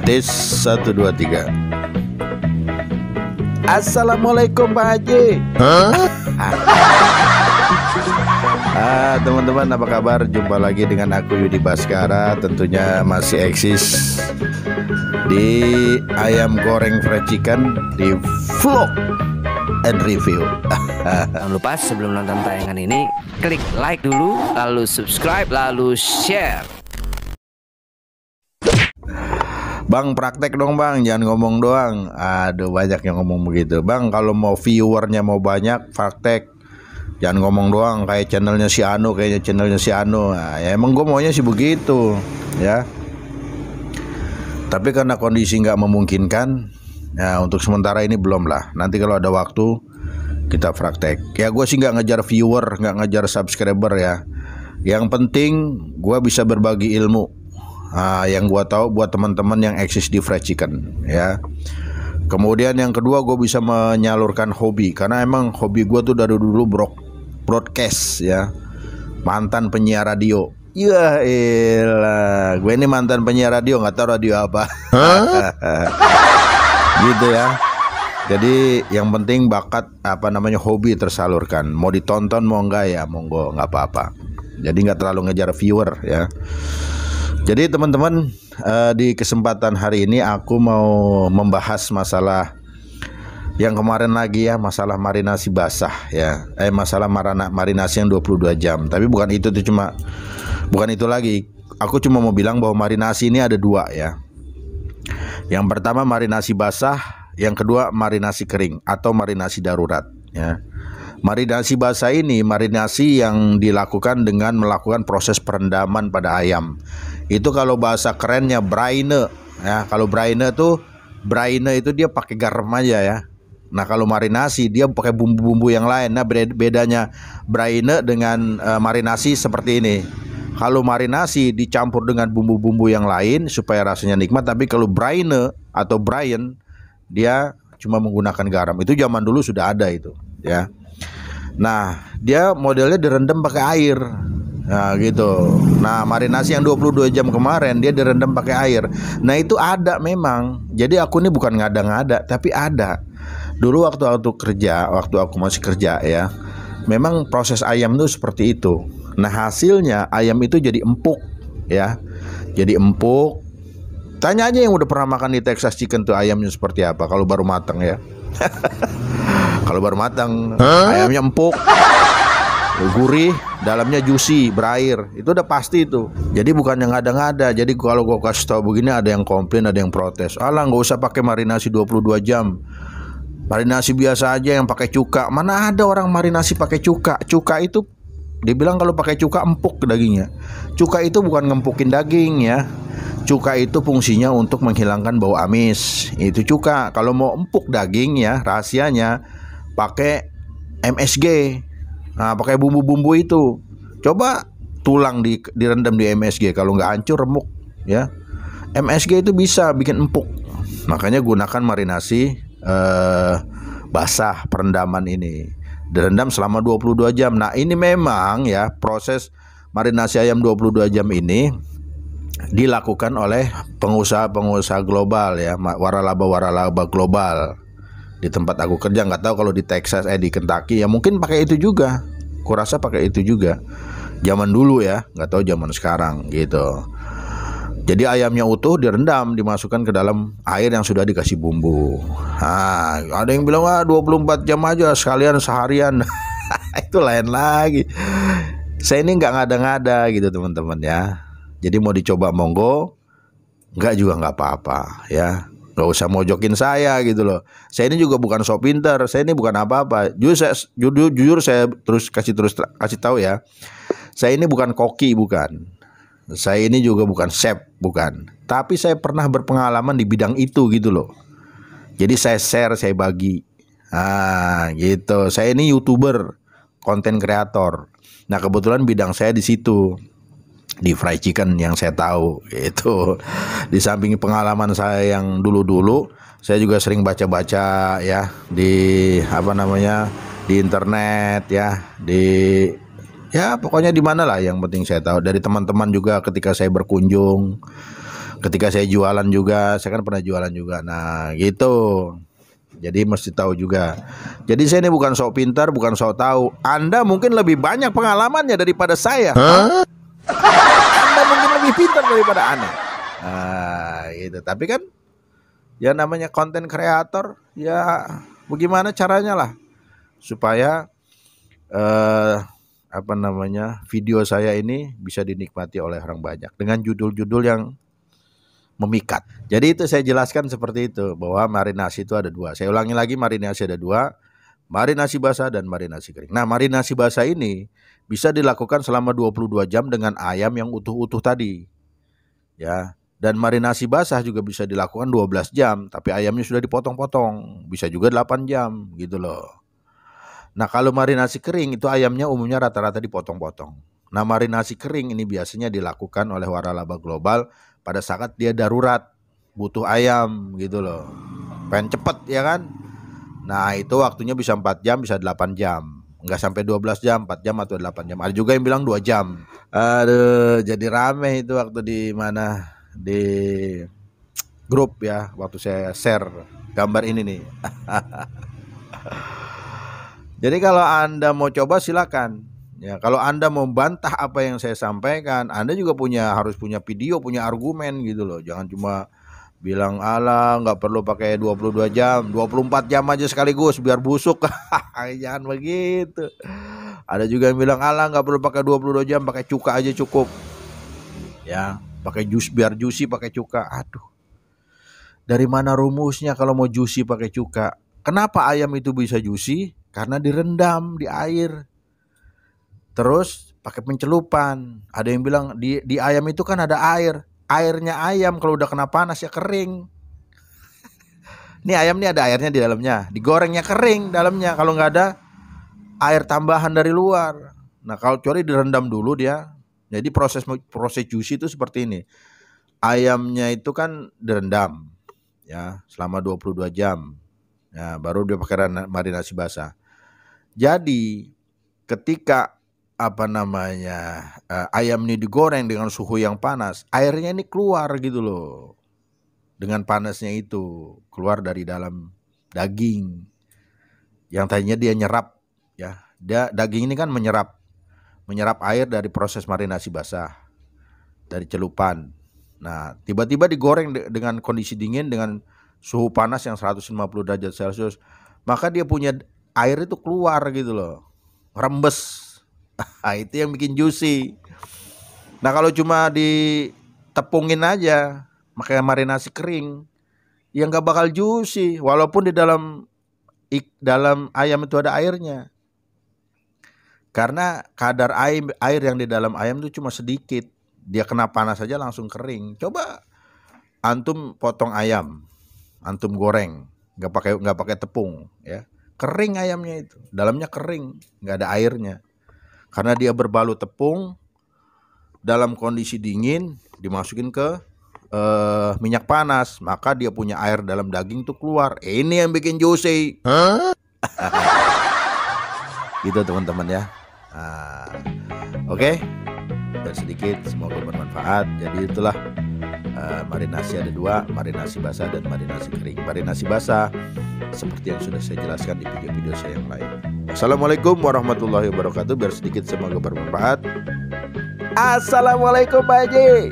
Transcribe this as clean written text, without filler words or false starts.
Tes 1 2 3. Assalamualaikum Pak Haji. Teman-teman apa kabar? Jumpa lagi dengan aku Yudi Baskara. Tentunya masih eksis di ayam goreng fried chicken di vlog and review. Jangan lupa sebelum nonton tayangan ini, klik like dulu, lalu subscribe, lalu share. Bang, praktek dong bang, jangan ngomong doang. Aduh, banyak yang ngomong begitu bang. Kalau mau viewernya mau banyak, praktek. Jangan ngomong doang kayak channelnya si Anu, kayaknya channelnya si Anu. Nah, ya emang gue maunya sih begitu ya. Tapi karena kondisi nggak memungkinkan, ya untuk sementara ini belum lah. Nanti kalau ada waktu kita praktek. Ya gue sih nggak ngejar viewer, nggak ngejar subscriber ya. Yang penting gue bisa berbagi ilmu. Yang gua tahu buat teman-teman yang eksis di fried chicken ya. Kemudian yang kedua, gue bisa menyalurkan hobi karena emang hobi gue tuh dari dulu broadcast ya, mantan penyiar radio. Ya elah, gue ini mantan penyiar radio, nggak tahu radio apa. Gitu ya. Jadi yang penting bakat hobi tersalurkan. Mau ditonton mau enggak ya monggo, nggak apa-apa. Jadi nggak terlalu ngejar viewer ya. Jadi teman-teman, di kesempatan hari ini aku mau membahas masalah yang kemarin lagi ya, masalah marinasi basah ya. Masalah marinasi yang 22 jam. Tapi bukan itu lagi. Aku cuma mau bilang bahwa marinasi ini ada dua ya. Yang pertama marinasi basah, yang kedua marinasi kering atau marinasi darurat ya. Marinasi basah ini marinasi yang dilakukan dengan melakukan proses perendaman pada ayam. Itu kalau bahasa kerennya braine ya. Kalau braine itu dia pakai garam aja ya. Nah, kalau marinasi dia pakai bumbu-bumbu yang lain. Nah, bedanya braine dengan marinasi seperti ini. Kalau marinasi dicampur dengan bumbu-bumbu yang lain supaya rasanya nikmat, tapi kalau braine atau brine dia cuma menggunakan garam. Itu zaman dulu sudah ada itu ya. Nah, dia modelnya direndam pakai air. Nah gitu. Nah, marinasi yang 22 jam kemarin dia direndam pakai air. Nah, itu ada memang. Jadi aku ini bukan ngada-ngada, tapi ada. Dulu waktu aku masih kerja ya, memang proses ayam itu seperti itu. Nah, hasilnya ayam itu jadi empuk ya. Jadi empuk. Tanya aja yang udah pernah makan di Texas Chicken tuh ayamnya seperti apa kalau baru matang ya. Kalau baru matang ayamnya empuk, gurih, dalamnya juicy, berair. Itu udah pasti itu. Jadi bukan yang ngada-ngada. Jadi kalau gue kasih tau begini ada yang komplain, ada yang protes. Alah, nggak usah pakai marinasi 22 jam. Marinasi biasa aja yang pakai cuka. Mana ada orang marinasi pakai cuka? Cuka itu dibilang kalau pakai cuka empuk dagingnya. Cuka itu bukan ngempukin daging ya. Cuka itu fungsinya untuk menghilangkan bau amis. Itu cuka. Kalau mau empuk daging ya, rahasianya pakai MSG. Nah, pakai bumbu-bumbu itu. Coba tulang direndam di MSG. Kalau nggak hancur remuk ya. MSG itu bisa bikin empuk. Makanya gunakan marinasi basah perendaman ini. Direndam selama 22 jam. Nah, ini memang ya proses marinasi ayam 22 jam ini dilakukan oleh pengusaha-pengusaha global ya, waralaba global. Di tempat aku kerja, nggak tahu kalau di Texas di Kentucky ya mungkin pakai itu juga. Kurasa pakai itu juga. Zaman dulu ya, nggak tahu zaman sekarang gitu. Jadi ayamnya utuh direndam, dimasukkan ke dalam air yang sudah dikasih bumbu. Nah, ada yang bilang 24 jam aja sekalian seharian. Itu lain lagi. Saya ini nggak ngada-ngada gitu teman-teman ya. Jadi mau dicoba monggo, nggak juga nggak apa-apa ya. Nggak usah mojokin saya gitu loh. Saya ini juga bukan sok pintar, saya ini bukan apa-apa. Jujur saya kasih tahu ya. Saya ini bukan koki, bukan. Saya ini juga bukan chef, bukan. Tapi saya pernah berpengalaman di bidang itu gitu loh. Jadi saya share, saya bagi. Gitu. Saya ini YouTuber, konten kreator. Nah, kebetulan bidang saya di situ. Di fried chicken yang saya tahu itu. Di samping pengalaman saya yang dulu-dulu, saya juga sering baca-baca ya di di internet ya, pokoknya di mana lah yang penting saya tahu dari teman-teman juga ketika saya berkunjung ketika saya jualan juga, saya kan pernah jualan juga. Nah gitu. Jadi mesti tahu juga. Jadi saya ini bukan sok pintar, bukan sok tahu. Anda mungkin lebih banyak pengalamannya daripada saya. Anda mungkin lebih pintar daripada Anda. Gitu. Tapi kan ya namanya konten kreator, ya bagaimana caranya lah supaya video saya ini bisa dinikmati oleh orang banyak dengan judul-judul yang memikat. Jadi itu saya jelaskan seperti itu, bahwa marinasi itu ada dua. Saya ulangi lagi, marinasi ada dua, marinasi basah dan marinasi kering. Nah, marinasi basah ini bisa dilakukan selama 22 jam dengan ayam yang utuh-utuh tadi. Ya, dan marinasi basah juga bisa dilakukan 12 jam, tapi ayamnya sudah dipotong-potong. Bisa juga 8 jam gitu loh. Nah, kalau marinasi kering itu ayamnya umumnya rata-rata dipotong-potong. Nah, marinasi kering ini biasanya dilakukan oleh waralaba global pada saat dia darurat, butuh ayam gitu loh. Pengen cepet ya kan. Nah itu waktunya bisa 4 jam, bisa 8 jam. Enggak sampai 12 jam, 4 jam atau 8 jam. Ada juga yang bilang 2 jam. Aduh, jadi rame itu waktu di mana, di grup ya, waktu saya share gambar ini nih. Jadi kalau Anda mau coba silakan. Ya, kalau Anda mau bantah apa yang saya sampaikan, Anda juga harus punya video, punya argumen gitu loh. Jangan cuma bilang alah nggak perlu pakai 22 jam, 24 jam aja sekaligus biar busuk. Jangan begitu. Ada juga yang bilang alah nggak perlu pakai 22 jam, pakai cuka aja cukup. Ya, pakai jus biar juicy pakai cuka. Aduh. Dari mana rumusnya kalau mau juicy pakai cuka? Kenapa ayam itu bisa juicy? Karena direndam di air. Terus pakai pencelupan. Ada yang bilang di ayam itu kan ada air. Airnya ayam kalau udah kena panas ya kering. Nih ayam nih ada airnya di dalamnya. Digorengnya kering dalamnya. Kalau nggak ada air tambahan dari luar. Nah kalau kecuali direndam dulu dia. Jadi proses juicy itu seperti ini. Ayamnya itu kan direndam ya selama 22 jam. Ya, baru dia pakai marinasi basah. Jadi ketika ayam ini digoreng dengan suhu yang panas, airnya ini keluar gitu loh. Dengan panasnya itu keluar dari dalam daging. Yang tadinya dia nyerap ya. Daging ini kan menyerap air dari proses marinasi basah, dari celupan. Nah, tiba-tiba digoreng dengan kondisi dingin dengan suhu panas yang 150 derajat Celcius, maka dia punya air itu keluar gitu loh. Rembes. Itu yang bikin juicy. Nah kalau cuma ditepungin aja pakai marinasi kering, ya nggak bakal juicy. Walaupun di dalam ayam itu ada airnya. Karena kadar air yang di dalam ayam itu cuma sedikit. Dia kena panas saja langsung kering. Coba antum potong ayam, antum goreng, nggak pakai tepung, ya kering ayamnya itu, dalamnya kering, nggak ada airnya. Karena dia berbalut tepung dalam kondisi dingin, dimasukin ke minyak panas, maka dia punya air dalam daging tuh keluar. Ini yang bikin juicy. Gitu teman-teman ya. Oke. Dan sedikit, semoga bermanfaat. Jadi itulah marinasi ada dua, marinasi basah dan marinasi kering. Marinasi basah seperti yang sudah saya jelaskan di video-video saya yang lain. Assalamualaikum warahmatullahi wabarakatuh. Biar sedikit semoga bermanfaat. Assalamualaikum Pak Haji.